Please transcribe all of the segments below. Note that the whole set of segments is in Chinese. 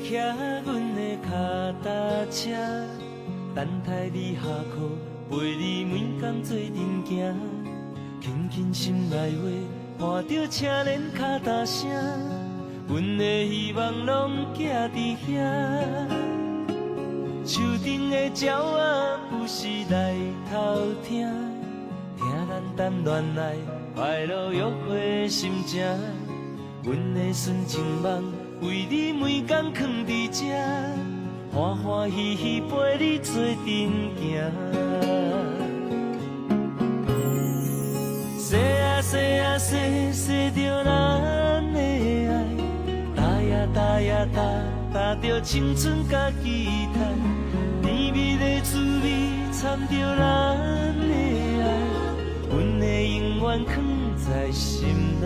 骑阮的脚踏车，等待你下课，陪你每天做阵行。轻轻心内话，看到车轮脚踏声，阮的希望拢寄伫遐。树顶的鸟仔有时来偷听，听咱谈恋爱快乐约会心情。阮的纯情梦为你每天藏伫这，欢欢喜喜陪你做阵行。说啊说啊说，说着咱的爱，搭呀搭呀搭，搭着青春甲期待，甜蜜的滋味掺着咱的爱，阮的永远藏在心内。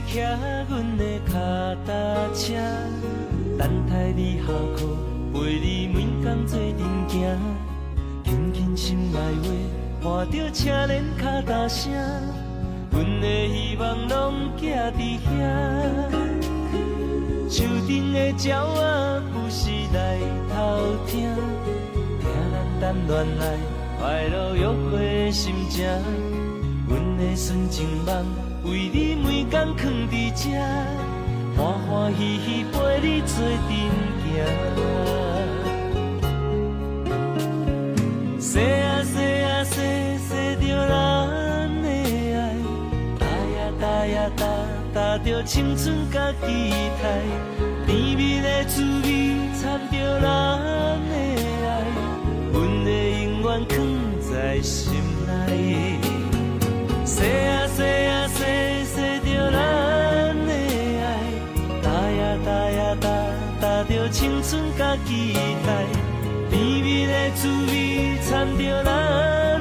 骑阮的脚踏车，等待你下课，陪你每天做阵行。轻轻心内话，看到车轮脚踏声，阮的希望拢寄伫遐。树顶的鸟仔有时来偷听，听咱谈恋爱快乐约会心情。阮的纯情梦为你每天藏伫这，欢欢喜喜陪你做阵行。说啊说啊说，说着咱的爱，搭呀搭呀搭，搭着青春甲期待，甜蜜的滋味掺着咱的爱，阮的永远藏在心内。说啊说啊说，说着咱的爱，搭呀搭呀搭，搭着青春甲期待，甜蜜的滋味掺着咱。